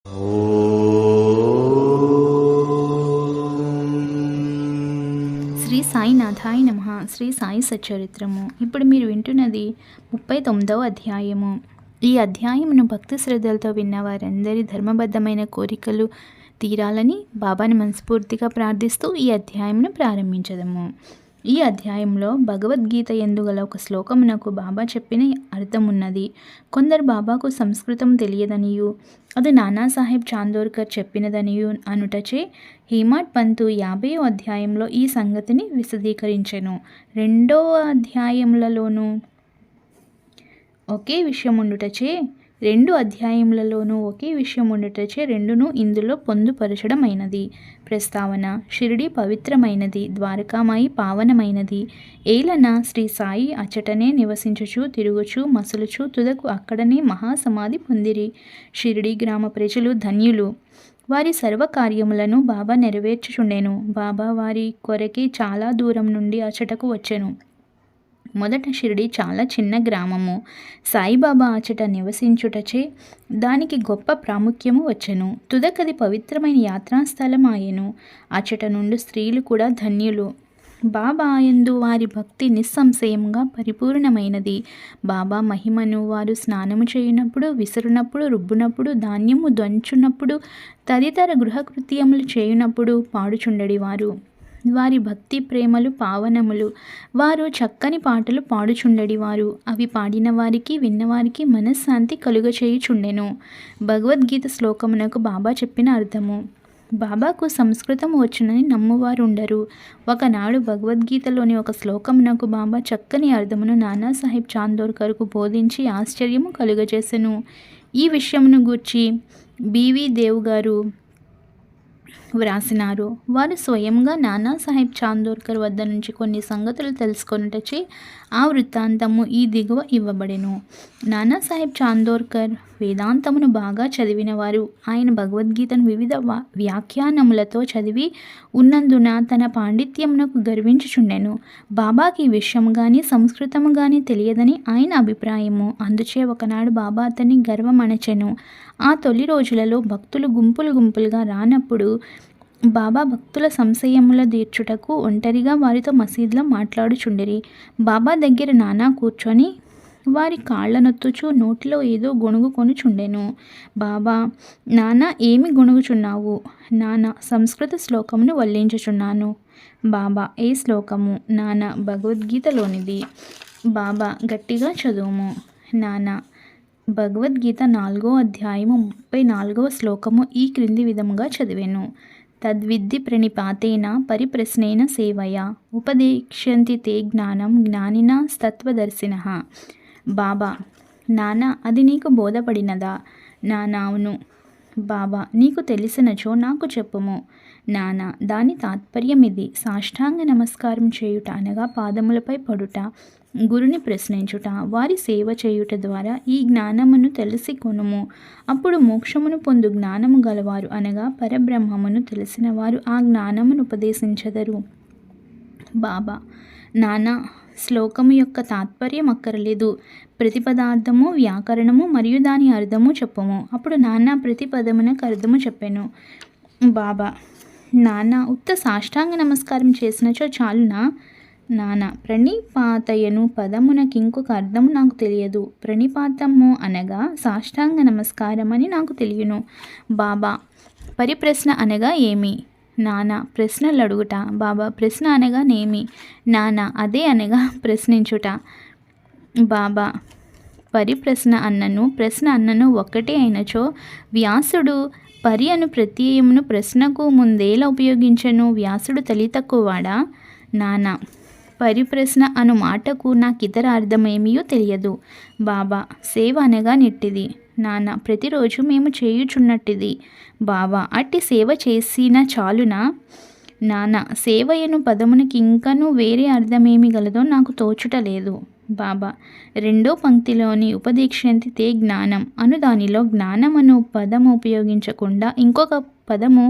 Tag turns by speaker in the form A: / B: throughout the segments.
A: శ్రీ సాయినాథాయ నమః. శ్రీ సాయి సచ్చరిత్రము. ఇప్పుడు మీరు వింటున్నది 39వ అధ్యాయము. ఈ అధ్యాయమును భక్తి శ్రద్ధలతో విన్న వారందరి ధర్మబద్ధమైన కోరికలు తీరాలని బాబాని మనస్ఫూర్తిగా ప్రార్థిస్తూ ఈ అధ్యాయమును ప్రారంభించదము. ఈ అధ్యాయంలో భగవద్గీత ఎందుగల ఒక శ్లోకమునకు బాబా చెప్పిన అర్థం ఉన్నది. కొందరు బాబాకు సంస్కృతం తెలియదనియు అది నానాసాహెబ్ చాందోర్కర్ చెప్పినదనియు అనుటచే హేమాడ్ పంతు 50వ అధ్యాయంలో ఈ సంగతిని విశదీకరించెను. 2వ అధ్యాయములలోనూ ఒకే విషయం ఉండుటచే 2 అధ్యాయములలోనూ ఒకే విషయం ఉండుటచే రెండును ఇందులో పొందుపరచడమైనది. ప్రస్తావన: షిరిడి పవిత్రమైనది, ద్వారకామాయి పావనమైనది. ఏలన శ్రీ సాయి అచటనే నివసించుచు తిరుగుచు మసులుచు తుదకు అక్కడనే మహాసమాధి పొందిరి. షిరిడి గ్రామ ప్రజలు ధన్యులు. వారి సర్వకార్యములను బాబా నెరవేర్చుచుండెను. బాబా వారి కొరకే చాలా దూరం నుండి అచటకు వచ్చెను. మొదట షిరిడి చాలా చిన్న గ్రామము. సాయిబాబా అచట నివసించుటచే దానికి గొప్ప ప్రాముఖ్యము వచ్చెను. తుదకది పవిత్రమైన యాత్రాస్థలం ఆయెను. అచట నుండి స్త్రీలు కూడా ధన్యులు. బాబా యందు వారి భక్తి నిస్సంశయంగా పరిపూర్ణమైనది. బాబా మహిమను వారు స్నానము చేయునప్పుడు, విసురునప్పుడు, రుబ్బునప్పుడు, ధాన్యము దంచునప్పుడు, తదితర గృహకృత్యములు చేయునప్పుడు పాడుచుండెడివారు. వారి భక్తి ప్రేమలు పావనములు. వారు చక్కని పాటలు పాడుచుండెడివారు. అవి పాడిన వారికి విన్నవారికి మనశ్శాంతి కలుగచేయుచుండెను. భగవద్గీత శ్లోకమునకు బాబా చెప్పిన అర్థము. బాబాకు సంస్కృతం వచ్చునని నమ్మువారుండరు. ఒకనాడు భగవద్గీతలోని ఒక శ్లోకమునకు బాబా చక్కని అర్థమును నానాసాహెబ్ చాందోర్కర్కు బోధించి ఆశ్చర్యము కలుగజేసెను. ఈ విషయమును గూర్చి బివి దేవ్ గారు వ్రాసినారు. వారు స్వయంగా నానాసాహెబ్ చాందోర్కర్ వద్ద నుంచి కొన్ని సంగతులు తెలుసుకొనుటచే ఆ వృత్తాంతము ఈ దిగువ ఇవ్వబడెను. నానాసాహెబ్ చాందోర్కర్ వేదాంతమును బాగా చదివినవారు. ఆయన భగవద్గీతను వివిధ వ్యాఖ్యానములతో చదివి ఉన్నందున తన పాండిత్యమునకు గర్వించుచుండెను. బాబాకి ఈ విషయం కానీ సంస్కృతము కానీ తెలియదని ఆయన అభిప్రాయము. అందుచే ఒకనాడు బాబా అతన్ని గర్వమణచెను. ఆ తొలి రోజులలో భక్తులు గుంపులు గుంపులుగా రానప్పుడు బాబా భక్తుల సంశయముల తీర్చుటకు ఒంటరిగా వారితో మసీదులో మాట్లాడుచుండిరి. బాబా దగ్గర నానా కూర్చొని వారి కాళ్ళనొత్తుచు నోటిలో ఏదో గొణుగుకొనుచుండెను. బాబా: నానా ఏమి గొణుగుచున్నావు? నానా సంస్కృత శ్లోకమును వల్లించుచున్నాను. బాబా: ఏ శ్లోకము? నానా భగవద్గీతలోనిది. బాబా: గట్టిగా చదువుము. నానా భగవద్గీత 4వ అధ్యాయము 34వ శ్లోకము ఈ క్రింది విధముగా చదివెను. తద్విద్ధి ప్రణిపాతేన పరిప్రశ్నేన సేవయా ఉపదేక్ష్యంతి తే జ్ఞానం జ్ఞానినస్తత్వదర్శినః. బాబా: నానా అది నీకు బోధపడినదా? నానా: అవును. బాబా: నీకు తెలిసినచో నాకు చెప్పుము. నానా: దాని తాత్పర్యమిది. సాష్టాంగ నమస్కారం చేయుట అనగా పాదములపై పడుట, గురుని ప్రశ్నించుట, వారి సేవ చేయుట ద్వారా ఈ జ్ఞానమును తెలిసి కొనుము. అప్పుడు మోక్షమును పొందు జ్ఞానము గలవారు అనగా పరబ్రహ్మమును తెలిసిన వారు ఆ జ్ఞానమును ఉపదేశించెదరు. బాబా: నానా శ్లోకము యొక్క తాత్పర్యం అక్కరలేదు. ప్రతిపదార్థము, వ్యాకరణము మరియు దాని అర్థము చెప్పుము. అప్పుడు నానా ప్రతి పదమునకు అర్థము చెప్పెను. బాబా: నానా ఉత్త సాష్టాంగ నమస్కారం చేసినచో చాలునా? నానా ప్రణిపాతయను పదమునకింకొక అర్థము నాకు తెలియదు. ప్రణిపాతము అనగా సాష్టాంగ నమస్కారం అని నాకు తెలియను. బాబా: పరిప్రశ్న అనగా ఏమి? నానా ప్రశ్నలు అడుగుట. బాబా: ప్రశ్న అనగా నేమి? నానా అదే అనగా ప్రశ్నించుట. బాబా: పరిప్రశ్న అన్నను ప్రశ్న అన్నను ఒక్కటే అయినచో వ్యాసుడు పరి అను ప్రత్యయమును ప్రశ్నకు ముందేలా ఉపయోగించెను? వ్యాసుడు తెలివి తక్కువవాడా? నానా పరిప్రశ్న అను మాటకు నాకితర అర్థమేమియో తెలియదు. బాబా: సేవ అనగా నెట్టిది. నానా ప్రతిరోజు మేము చేయుచున్నట్టిది. బాబా: అట్టి సేవ చేసిన చాలునా? నానా సేవయను పదమునకి ఇంకనూ వేరే అర్థమేమి గలదో నాకు తోచుటలేదు. బాబా: 2వ పంక్తిలోని ఉపదేక్ష్యంతి తే జ్ఞానం అను దానిలో జ్ఞానం అను పదము ఉపయోగించకుండా ఇంకొక పదము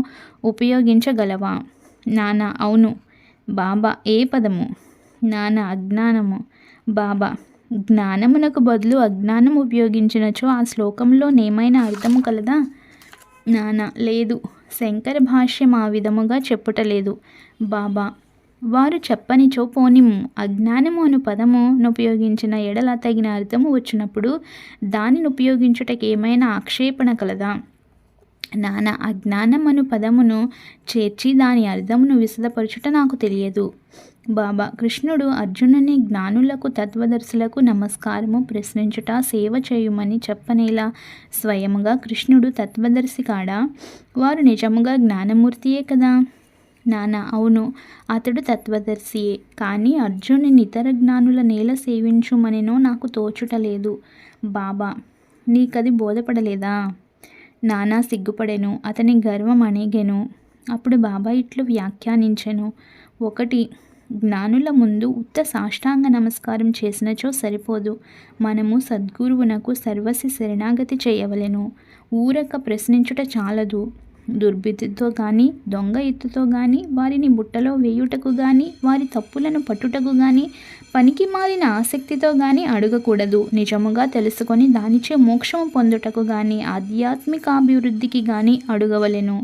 A: ఉపయోగించగలవా? నానా: అవును. బాబా: ఏ పదము? నానా అజ్ఞానము. బాబా: జ్ఞానమునకు బదులు అజ్ఞానం ఉపయోగించినచో ఆ శ్లోకంలోనేమైనా అర్థము కలదా? నాన్న లేదు, శంకర భాష్యం ఆ విధముగా చెప్పుటలేదు బాబా. వారు చెప్పనిచో పోనిమ్ము. అజ్ఞానము అను పదమునుపయోగించిన ఎడల తగిన అర్థము వచ్చినప్పుడు దానిని ఉపయోగించుటకు ఏమైనా ఆక్షేపణ కలదా? నాన్న, అజ్ఞానం అను పదమును చేర్చి దాని అర్థమును విశదపరచుట నాకు తెలియదు బాబా. కృష్ణుడు అర్జునుని జ్ఞానులకు తత్వదర్శులకు నమస్కారము ప్రశ్నించుట సేవ చేయుమని చెప్పనేలా? స్వయముగా కృష్ణుడు తత్వదర్శి కాడా? వారు నిజముగా జ్ఞానమూర్తియే కదా? నాన్న, అవును, అతడు తత్వదర్శియే. కానీ అర్జునుని ఇతర జ్ఞానుల నేల సేవించుమనినో నాకు తోచుటలేదు బాబా. నీకది బోధపడలేదా? నానా సిగ్గుపడెను. అతని గర్వం అణిగెను. అప్పుడు బాబా ఇట్లు వ్యాఖ్యానించెను. 1. జ్ఞానుల ముందు ఉత్త సాష్టాంగ నమస్కారం చేసినచో సరిపోదు. మనము సద్గురువునకు సర్వస్వ శరణాగతి చేయవలెను. ఊరక ప్రశ్నించుట చాలదు. దుర్బుద్ధితో కానీ, దొంగ ఎత్తుతో కానీ, వారిని బుట్టలో వేయుటకు కానీ, వారి తప్పులను పట్టుటకు కానీ, పనికి మాలిన ఆసక్తితో కానీ అడగకూడదు. నిజముగా తెలుసుకొని దానిచే మోక్షము పొందుటకు కానీ, ఆధ్యాత్మికాభివృద్ధికి కానీ అడగవలెను.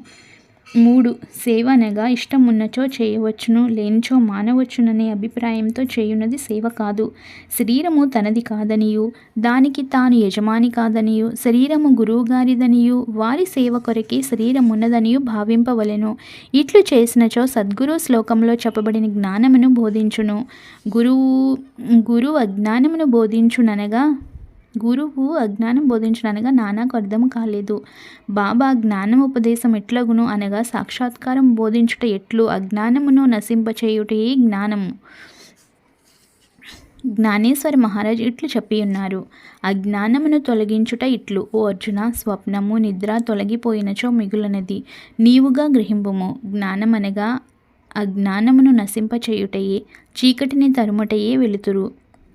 A: 3. సేవ అనగా ఇష్టమున్నచో చేయవచ్చును, లేనిచో మానవచ్చుననే అభిప్రాయంతో చేయున్నది సేవ కాదు. శరీరము తనది కాదనియు, దానికి తాను యజమాని కాదనియు, శరీరము గురువుగారిదనియు, వారి సేవ కొరకే శరీరమున్నదనియు భావింపవలెను. ఇట్లు చేసినచో సద్గురు శ్లోకంలో చెప్పబడిన జ్ఞానమును బోధించును. గురువు అజ్ఞానమును బోధించుననగా నాన్నకు అర్థం కాలేదు బాబా. జ్ఞానం ఉపదేశం ఎట్లగును అనగా సాక్షాత్కారం బోధించుట ఎట్లు? అజ్ఞానమును నశింపచేయుటయే జ్ఞానము. జ్ఞానేశ్వర మహారాజ్ ఇట్లు చెప్పియున్నారు. అజ్ఞానమును తొలగించుట ఇట్లు: ఓ అర్జున, స్వప్నము నిద్ర తొలగిపోయినచో మిగులనది నీవుగా గ్రహింపుము. జ్ఞానమనగా అజ్ఞానమును నశింపచేయుటయే, చీకటిని తరుముటయే వెలుతురు.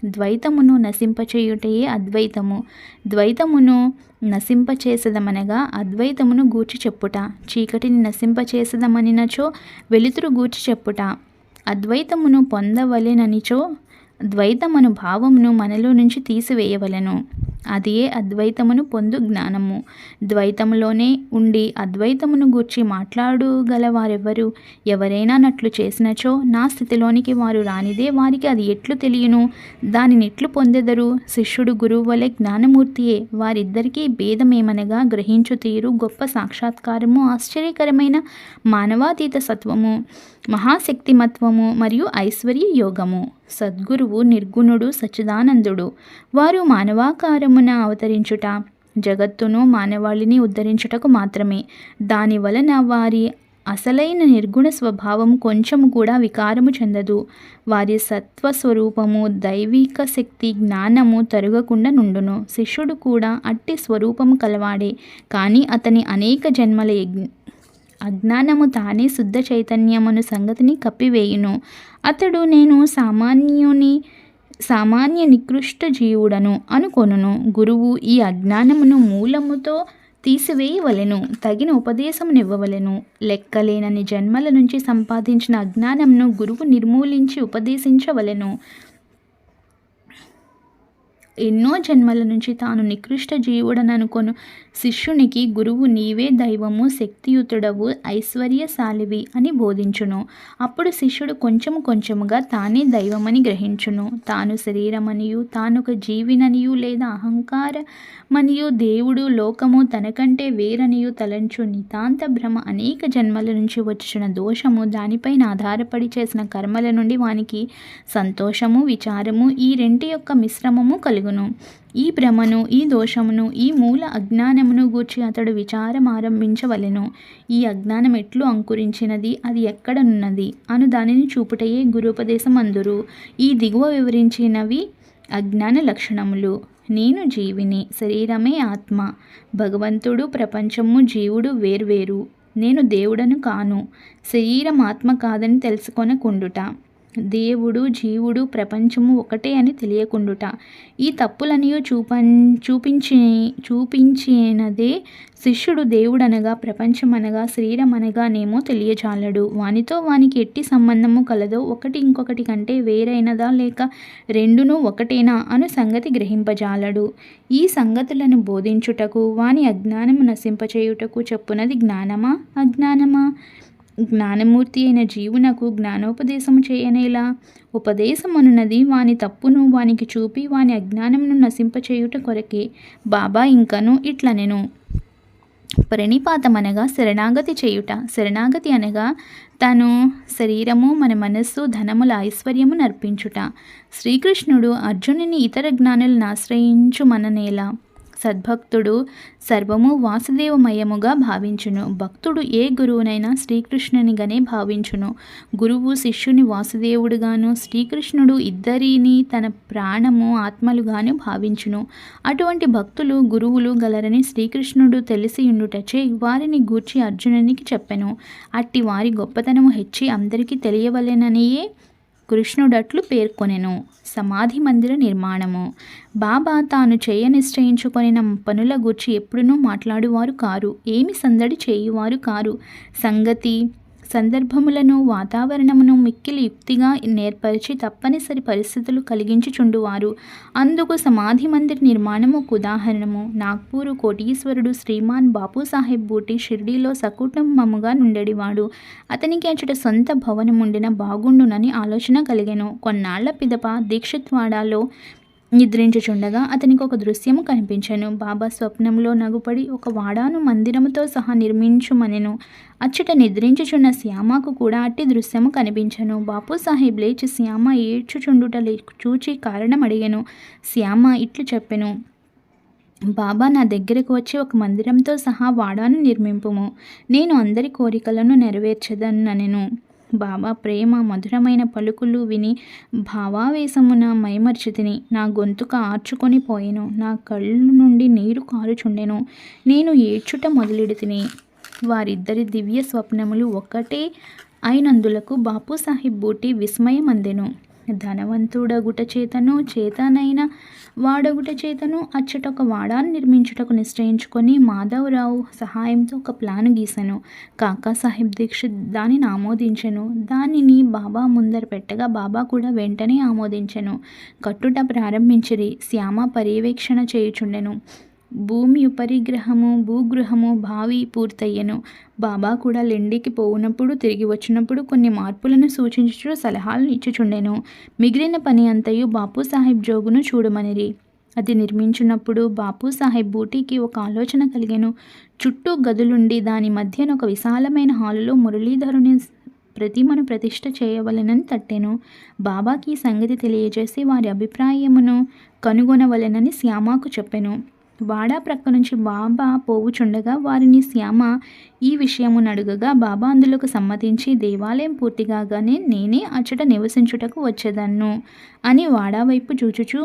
A: ద్వైతమును నశింపచేయుటయే అద్వైతము. ద్వైతమును నశింపచేసదమనగా అద్వైతమును గూర్చి చెప్పుట. చీకటిని నశింపచేసదమనినచో వెలుతురు గూర్చి చెప్పుట. అద్వైతమును పొందవలెననిచో ద్వైతమను భావమును మనలో నుంచి తీసివేయవలెను. అదియే అద్వైతమును పొందు జ్ఞానము. ద్వైతములోనే ఉండి అద్వైతమును గూర్చి మాట్లాడగలవారెవ్వరు? ఎవరైనా నట్లు చేసినచో నా స్థితిలోనికి వారు రానిదే వారికి అది ఎట్లు తెలియను? దానిని ఎట్లు పొందెదరు? శిష్యుడు గురువు వలె జ్ఞానమూర్తియే. వారిద్దరికీ భేదమేమనగా గ్రహించు తీరు, గొప్ప సాక్షాత్కారము, ఆశ్చర్యకరమైన మానవాతీత సత్వము, మహాశక్తిమత్వము మరియు ఐశ్వర్య యోగము. సద్గురువు నిర్గుణుడు, సచ్చిదానందుడు. వారు మానవాకారమున అవతరించుట జగత్తును, మానవాళిని ఉద్ధరించుటకు మాత్రమే. దాని వలన వారి అసలైన నిర్గుణ స్వభావం కొంచెము కూడా వికారము చెందదు. వారి సత్వస్వరూపము, దైవిక శక్తి, జ్ఞానము తరుగకుండా నుండును. శిష్యుడు కూడా అట్టి స్వరూపము కలవాడే. కానీ అతని అనేక జన్మల అజ్ఞానము తానే శుద్ధ చైతన్యమును సంగతిని కప్పివేయును. అతడు నేను సామాన్య నికృష్ట జీవుడను అనుకొనును. గురువు ఈ అజ్ఞానమును మూలముతో తీసివేయవలెను. తగిన ఉపదేశమునివ్వవలెను. లెక్కలేనని జన్మల నుంచి సంపాదించిన అజ్ఞానమును గురువు నిర్మూలించి ఉపదేశించవలెను. ఎన్నో జన్మల నుంచి తాను నికృష్ట జీవుడననుకొను శిష్యునికి గురువు నీవే దైవము, శక్తియుతుడవు, ఐశ్వర్యశాలివి అని బోధించును. అప్పుడు శిష్యుడు కొంచెముగా తానే దైవమని గ్రహించును. తాను శరీరమనియు, తానొక జీవిననియు లేదా అహంకారమనియు, దేవుడు, లోకము తనకంటే వేరనియు తలంచు నితాంత భ్రమ అనేక జన్మల నుంచి వచ్చిన దోషము, దానిపైన ఆధారపడి చేసిన కర్మల నుండి వానికి సంతోషము, విచారము ఈ రెంటి యొక్క మిశ్రమము కలుగును. ఈ భ్రమను, ఈ దోషమును, ఈ మూల అజ్ఞానమును గూర్చి అతడు విచారం ఆరంభించవలెను. ఈ అజ్ఞానం ఎట్లు అంకురించినది, అది ఎక్కడనున్నది అను దానిని చూపుటయే గురుపదేశం అందురు. ఈ దిగువ వివరించినవి అజ్ఞాన లక్షణములు. నేను జీవిని, శరీరమే ఆత్మ. భగవంతుడు, ప్రపంచము, జీవుడు వేర్వేరు. నేను దేవుడను కాను. శరీరం ఆత్మ కాదని తెలుసుకొనకుండుట. దేవుడు, జీవుడు, ప్రపంచము ఒకటే అని తెలియకుండుట. ఈ తప్పులనియు చూపించినదే శిష్యుడు దేవుడనగా ప్రపంచమనగా శరీరమనగానేమో తెలియజాలడు. వానితో వానికి ఎట్టి సంబంధము కలదో, ఒకటి ఇంకొకటి కంటే వేరైనదా లేక రెండునూ ఒకటేనా అను సంగతి గ్రహింపజాలడు. ఈ సంగతులను బోధించుటకు వాని అజ్ఞానము నశింపచేయుటకు చెప్పునది జ్ఞానమా అజ్ఞానమా? జ్ఞానమూర్తి అయిన జీవునకు జ్ఞానోపదేశము చేయనేలా? ఉపదేశమనున్నది వాని తప్పును వానికి చూపి వాని అజ్ఞానమును నశింపచేయుట కొరకే. బాబా ఇంకను ఇట్లనెను: ప్రణిపాతమనగా శరణాగతి చేయుట. శరణాగతి అనగా తను శరీరము, మన మనస్సు, ధనముల ఐశ్వర్యము నర్పించుట. శ్రీకృష్ణుడు అర్జునుని ఇతర జ్ఞానులను ఆశ్రయించుమననేలా? సద్భక్తుడు సర్వము వాసుదేవమయముగా భావించును. భక్తుడు ఏ గురువునైనా శ్రీకృష్ణునిగానే భావించును. గురువు శిష్యుని వాసుదేవుడుగాను, శ్రీకృష్ణుడు ఇద్దరిని తన ప్రాణము ఆత్మలుగాను భావించును. అటువంటి భక్తులు గురువులు గలరని శ్రీకృష్ణుడు తెలిసియుండుటచే వారిని గూర్చి అర్జునునికి చెప్పెను. అట్టి వారి గొప్పతనము హెచ్చి అందరికీ తెలియవలెననియే కృష్ణుడట్లు పేర్కొనెను. సమాధి మందిర నిర్మాణము. బాబా తాను చేయ నిశ్చయించుకొనిన పనుల గూర్చి ఎప్పుడునూ మాట్లాడువారు కారు. ఏమి సందడి చేయువారు కారు. సందర్భములను వాతావరణమును మిక్కిలి యుక్తిగా నేర్పరిచి తప్పనిసరి పరిస్థితులు కలిగించుచుండువారు. అందుకు సమాధి మందిర నిర్మాణము ఒక ఉదాహరణము. నాగ్పూరు కోటీశ్వరుడు శ్రీమాన్ బాపూసాహెబ్ బూటి షిర్డీలో సకుటుంబముగా నుండెడివాడు. అతనికి అచ్చట సొంత భవనముండిన బాగుండునని ఆలోచన కలిగెను. కొన్నాళ్ల పిదప దీక్షిత్వాడాలో నిద్రించుచుండగా అతనికి ఒక దృశ్యము కనిపించెను. బాబా స్వప్నంలో నగుపడి ఒక వాడాను మందిరముతో సహా నిర్మించుమనెను. అచ్చట నిద్రించుచున్న శ్యామకు కూడా అట్టి దృశ్యము కనిపించెను. బాపూసాహెబ్ లేచి శ్యామ ఏడ్చుచుండుట చూచి కారణం అడిగెను. శ్యామ ఇట్లు చెప్పెను: బాబా నా దగ్గరకు వచ్చి ఒక మందిరంతో సహా వాడాను నిర్మింపుము, నేను అందరి కోరికలను నెరవేర్చదనెను. బాబా ప్రేమ మధురమైన పలుకులు విని భావావేశమున మైమర్చితిని. నా గొంతుక ఆర్చుకొని పోయెను. నా కళ్ళు నుండి నీరు కారుచుండెను. నేను ఏడ్చుట మొదలెడితిని. వారిద్దరి దివ్య స్వప్నములు ఒక్కటే అయినందులకు బాపూసాహెబ్ బూటి విస్మయమందెను. ధనవంతుడగుట చేతను, చేతనైన వాడగుట చేతను అచ్చట ఒక వాడాను నిర్మించుటకు నిశ్చయించుకొని మాధవరావు సహాయంతో ఒక ప్లాను గీసెను. కాకాసాహెబ్ దీక్షిత్ దానిని ఆమోదించెను. దానిని బాబా ముందర పెట్టగా బాబా కూడా వెంటనే ఆమోదించెను. కట్టుట ప్రారంభించిరి. శ్యామ పర్యవేక్షణ చేయుచుండెను. భూగృహము బావి పూర్తయ్యెను. బాబా కూడా లెండికి పోవునప్పుడు తిరిగి వచ్చినప్పుడు కొన్ని మార్పులను సూచించుచు సలహాలను ఇచ్చుచుండెను. మిగిలిన పని అంతయు బాపూసాహెబ్ జోగును చూడమనిరి. అది నిర్మించున్నప్పుడు బాపూసాహెబ్ బూటికి ఒక ఆలోచన కలిగెను. చుట్టూ గదులుండి దాని మధ్యన ఒక విశాలమైన హాలులో మురళీధరుని ప్రతిమను ప్రతిష్ఠ చేయవలెనని తట్టెను. బాబాకి ఈ సంగతి తెలియజేసి వారి అభిప్రాయమును కనుగొనవలెనని శ్యామకు చెప్పెను. వాడా ప్రక్క నుంచి బాబా పోవుచుండగా వారిని శ్యామ ఈ విషయమును అడుగగా బాబా అందులోకి సమ్మతించి, దేవాలయం పూర్తిగానే నేనే అచ్చట నివసించుటకు వచ్చేదన్ను అని వాడా వైపు చూచుచూ,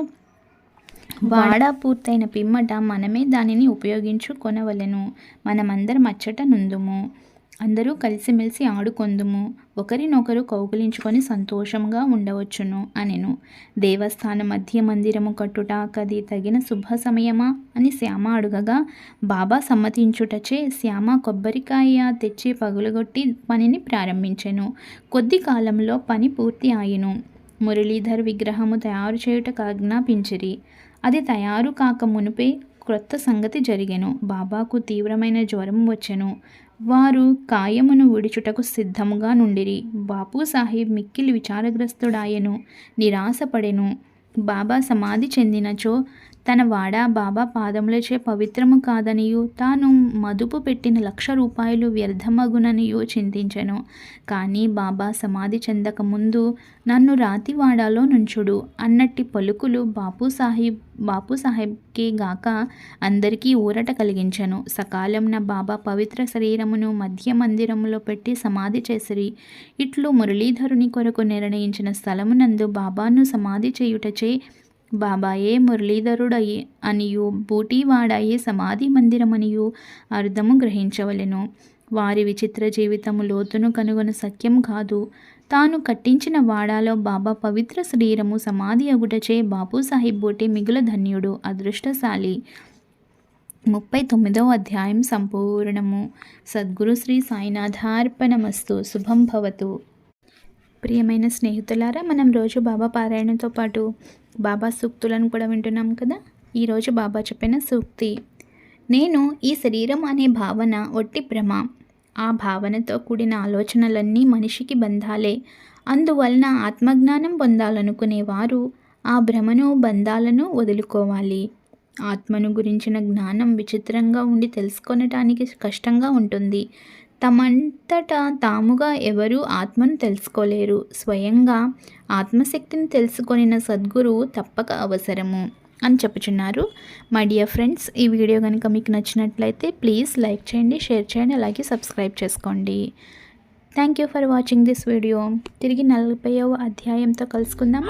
A: వాడా పూర్తయిన పిమ్మట మనమే దానిని ఉపయోగించుకొనవలెను. మనమందరం అచ్చట నుందుము. అందరూ కలిసిమెలిసి ఆడుకొందుము. ఒకరినొకరు కౌగిలించుకొని సంతోషంగా ఉండవచ్చును అనెను. దేవస్థాన మధ్య మందిరము కట్టుట కది తగిన శుభ సమయమా అని శ్యామ అడుగగా బాబా సమ్మతించుటచే శ్యామ కొబ్బరికాయ తెచ్చి పగులగొట్టి పనిని ప్రారంభించెను. కొద్ది కాలంలో పని పూర్తి అయ్యెను. మురళీధర్ విగ్రహము తయారు చేయుటకు ఆజ్ఞాపించిరి. అది తయారు కాక మునుపే క్రొత్త సంగతి జరిగెను. బాబాకు తీవ్రమైన జ్వరం వచ్చెను. వారు కాయమును విడుచుటకు సిద్ధముగా నుండిరి. బాపూసాహెబ్ మిక్కిలి విచారగ్రస్తుడాయెను, నిరాశపడెను. బాబా సమాధి చెందినచో తన వాడా బాబా పాదములచే పవిత్రము కాదనియు తాను మదుపు పెట్టిన 1,00,000 రూపాయలు వ్యర్థమగుననియు చింతించెను. కానీ బాబా సమాధి చెందక ముందు నన్ను రాతివాడాలో నుంచుడు అన్నట్టి పలుకులు బాపూసాహెబ్కే గాక అందరికీ ఊరట కలిగించెను. సకాలంన బాబా పవిత్ర శరీరమును మధ్య మందిరములో పెట్టి సమాధి చేసిరి. ఇట్లు మురళీధరుని కొరకు నిర్ణయించిన స్థలమునందు బాబాను సమాధి చేయుటచే బాబాయే మురళీధరుడయ్యి అనియు బూటీవాడాయే సమాధి మందిరమనియు అర్థము గ్రహించవలెను. వారి విచిత్ర జీవితము లోతును కనుగొన సత్యం కాదు. తాను కట్టించిన వాడాలో బాబా పవిత్ర శరీరము సమాధి అగుటచే బాపూసాహెబ్ బూటీ మిగుల ధన్యుడు, అదృష్టశాలి. 39వ అధ్యాయం సంపూర్ణము. సద్గురు శ్రీ సాయినాథార్పణమస్తు. శుభం భవతు. ప్రియమైన స్నేహితులారా, మనం రోజు బాబా పారాయణతో పాటు బాబా సూక్తులను కూడా వింటున్నాం కదా. ఈరోజు బాబా చెప్పిన సూక్తి: నేను ఈ శరీరం అనే భావన ఒట్టి భ్రమ. ఆ భావనతో కూడిన ఆలోచనలన్నీ మనిషికి బంధాలే. అందువలన ఆత్మజ్ఞానం పొందాలనుకునేవారు ఆ భ్రమను బంధాలను వదులుకోవాలి. ఆత్మను గురించిన జ్ఞానం విచిత్రంగా ఉండి తెలుసుకొనటానికి కష్టంగా ఉంటుంది. తమంతటా తాముగా ఎవరూ ఆత్మను తెలుసుకోలేరు. స్వయంగా ఆత్మశక్తిని తెలుసుకొనిన సద్గురువు తప్పక అవసరము అని చెప్పుచున్నారు. మై డియర్ ఫ్రెండ్స్, ఈ వీడియో కనుక మీకు నచ్చినట్లయితే ప్లీజ్ లైక్ చేయండి, షేర్ చేయండి, అలాగే సబ్స్క్రైబ్ చేసుకోండి. Thank you for watching this video. తిరిగి 40వ అధ్యాయంతో కలుసుకుందాం.